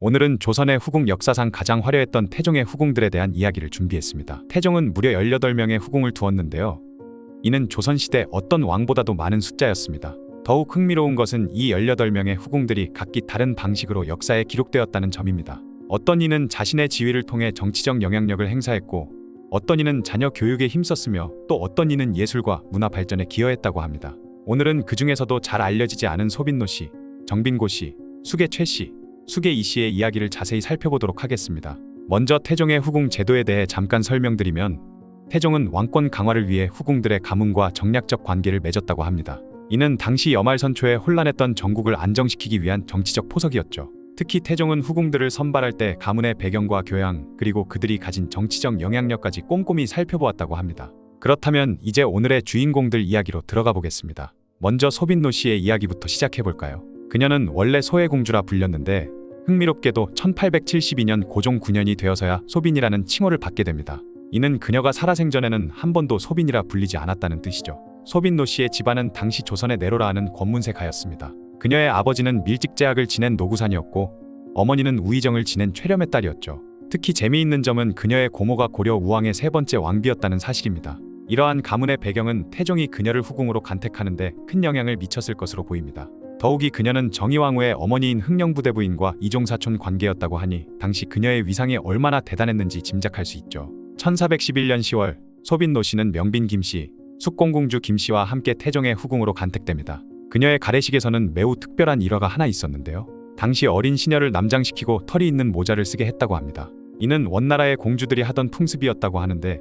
오늘은 조선의 후궁 역사상 가장 화려했던 태종의 후궁들에 대한 이야기를 준비했습니다. 태종은 무려 18명의 후궁을 두었는데요. 이는 조선시대 어떤 왕보다도 많은 숫자였습니다. 더욱 흥미로운 것은 이 18명의 후궁들이 각기 다른 방식으로 역사에 기록되었다는 점입니다. 어떤 이는 자신의 지위를 통해 정치적 영향력을 행사했고, 어떤 이는 자녀 교육에 힘썼으며 또 어떤 이는 예술과 문화 발전에 기여했다고 합니다. 오늘은 그 중에서도 잘 알려지지 않은 소빈노 씨, 정빈고 씨, 수계 최 씨, 수계 이 씨의 이야기를 자세히 살펴보도록 하겠습니다. 먼저 태종의 후궁 제도에 대해 잠깐 설명드리면, 태종은 왕권 강화를 위해 후궁들의 가문과 정략적 관계를 맺었다고 합니다. 이는 당시 여말선초에 혼란했던 전국을 안정시키기 위한 정치적 포석이었죠. 특히 태종은 후궁들을 선발할 때 가문의 배경과 교양, 그리고 그들이 가진 정치적 영향력까지 꼼꼼히 살펴보았다고 합니다. 그렇다면 이제 오늘의 주인공들 이야기로 들어가 보겠습니다. 먼저 소빈노 씨의 이야기부터 시작해볼까요? 그녀는 원래 소해공주라 불렸는데 흥미롭게도 1872년 고종 9년이 되어서야 소빈이라는 칭호를 받게 됩니다. 이는 그녀가 살아생전에는 한 번도 소빈이라 불리지 않았다는 뜻이죠. 소빈노 씨의 집안은 당시 조선의 내로라 하는 권문세가였습니다. 그녀의 아버지는 밀직제학을 지낸 노구산이었고 어머니는 우의정을 지낸 최렴의 딸이었죠. 특히 재미있는 점은 그녀의 고모가 고려 우왕의 세 번째 왕비였다는 사실입니다. 이러한 가문의 배경은 태종이 그녀를 후궁으로 간택하는데 큰 영향을 미쳤을 것으로 보입니다. 더욱이 그녀는 정의왕후의 어머니인 흥령부대부인과 이종사촌 관계였다고 하니 당시 그녀의 위상이 얼마나 대단했는지 짐작할 수 있죠. 1411년 10월 소빈노 씨는 명빈 김씨, 숙공공주 김씨와 함께 태종의 후궁으로 간택됩니다. 그녀의 가래식에서는 매우 특별한 일화가 하나 있었는데요. 당시 어린 시녀를 남장시키고 털이 있는 모자를 쓰게 했다고 합니다. 이는 원나라의 공주들이 하던 풍습이었다고 하는데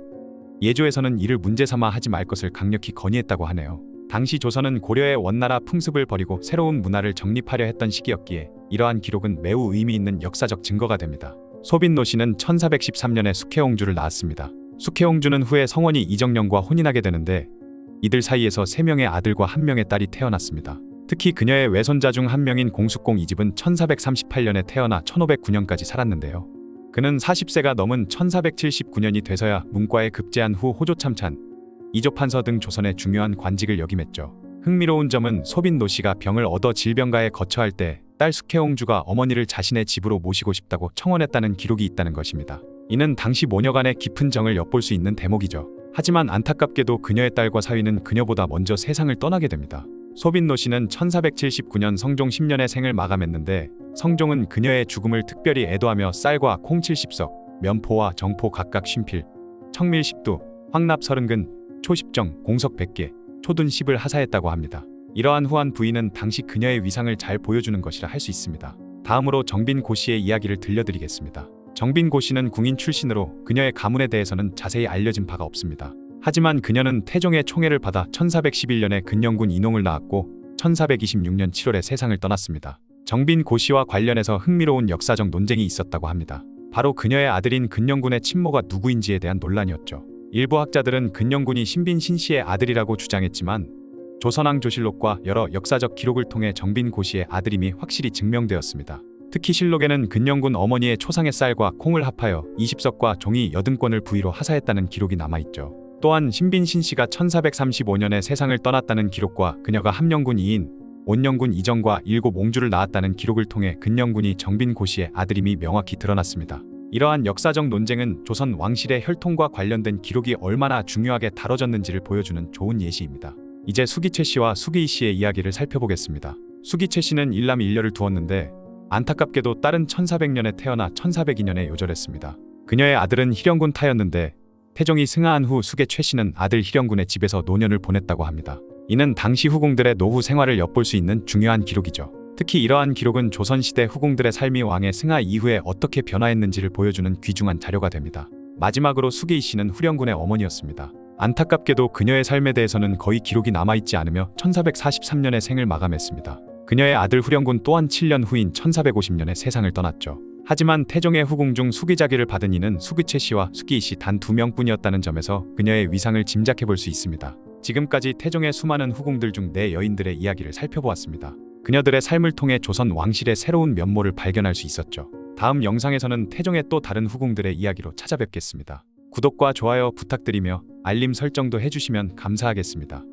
예조에서는 이를 문제삼아 하지 말 것을 강력히 건의했다고 하네요. 당시 조선은 고려의 원나라 풍습을 버리고 새로운 문화를 정립하려 했던 시기였기에 이러한 기록은 매우 의미 있는 역사적 증거가 됩니다. 소빈노 씨는 1413년에 숙혜옹주를 낳았습니다. 숙혜옹주는 후에 성원이 이정령과 혼인하게 되는데 이들 사이에서 3명의 아들과 1명의 딸이 태어났습니다. 특히 그녀의 외손자 중 한 명인 공숙공 이집은 1438년에 태어나 1509년까지 살았는데요. 그는 40세가 넘은 1479년이 돼서야 문과에 급제한 후 호조참찬, 이조판서 등 조선의 중요한 관직을 역임했죠. 흥미로운 점은 소빈노 씨가 병을 얻어 질병가에 거처할 때 딸 숙혜옹주가 어머니를 자신의 집으로 모시고 싶다고 청원했다는 기록이 있다는 것입니다. 이는 당시 모녀 간의 깊은 정을 엿볼 수 있는 대목이죠. 하지만 안타깝게도 그녀의 딸과 사위는 그녀보다 먼저 세상을 떠나게 됩니다. 소빈노 씨는 1479년 성종 10년에 생을 마감했는데 성종은 그녀의 죽음을 특별히 애도하며 쌀과 콩 70석, 면포와 정포 각각 50필, 청밀 10두, 황납 30근, 초 10정, 공석 100개, 초둔 10을 하사했다고 합니다. 이러한 후한 부인은 당시 그녀의 위상을 잘 보여주는 것이라 할 수 있습니다. 다음으로 정빈고 씨의 이야기를 들려드리겠습니다. 정빈고 씨는 궁인 출신으로 그녀의 가문에 대해서는 자세히 알려진 바가 없습니다. 하지만 그녀는 태종의 총애를 받아 1411년에 근영군 인홍을 낳았고 1426년 7월에 세상을 떠났습니다. 정빈고 씨와 관련해서 흥미로운 역사적 논쟁이 있었다고 합니다. 바로 그녀의 아들인 근영군의 친모가 누구인지에 대한 논란이었죠. 일부 학자들은 근영군이 신빈 신씨의 아들이라고 주장했지만 조선왕 조실록과 여러 역사적 기록을 통해 정빈고 씨의 아들임이 확실히 증명되었습니다. 특히 실록에는 근영군 어머니의 초상의 쌀과 콩을 합하여 20석과 종이 80권을 부위로 하사했다는 기록이 남아있죠. 또한 신빈 신씨가 1435년에 세상을 떠났다는 기록과 그녀가 함령군 이인, 온영군 이정과 7옹주를 낳았다는 기록을 통해 근영군이 정빈고 씨의 아들임이 명확히 드러났습니다. 이러한 역사적 논쟁은 조선 왕실의 혈통과 관련된 기록이 얼마나 중요하게 다뤄졌는지를 보여주는 좋은 예시입니다. 이제 수기최 씨와 수기이 씨의 이야기를 살펴보겠습니다. 수기최 씨는 일남 일녀를 두었는데 안타깝게도 딸은 1400년에 태어나 1402년에 요절했습니다. 그녀의 아들은 희령군 타였는데 태종이 승하한 후 수계 최 씨는 아들 희령군의 집에서 노년을 보냈다고 합니다. 이는 당시 후궁들의 노후 생활을 엿볼 수 있는 중요한 기록이죠. 특히 이러한 기록은 조선시대 후궁들의 삶이 왕의 승하 이후에 어떻게 변화했는지를 보여주는 귀중한 자료가 됩니다. 마지막으로 수기이 씨는 후령군의 어머니였습니다. 안타깝게도 그녀의 삶에 대해서는 거의 기록이 남아있지 않으며 1443년에 생을 마감했습니다. 그녀의 아들 후령군 또한 7년 후인 1450년에 세상을 떠났죠. 하지만 태종의 후궁 중 수기자기를 받은 이는 수기최 씨와 수기이 씨 단 2명뿐이었다는 점에서 그녀의 위상을 짐작해볼 수 있습니다. 지금까지 태종의 수많은 후궁들 중 4여인들의 이야기를 살펴보았습니다. 그녀들의 삶을 통해 조선 왕실의 새로운 면모를 발견할 수 있었죠. 다음 영상에서는 태종의 또 다른 후궁들의 이야기로 찾아뵙겠습니다. 구독과 좋아요 부탁드리며 알림 설정도 해주시면 감사하겠습니다.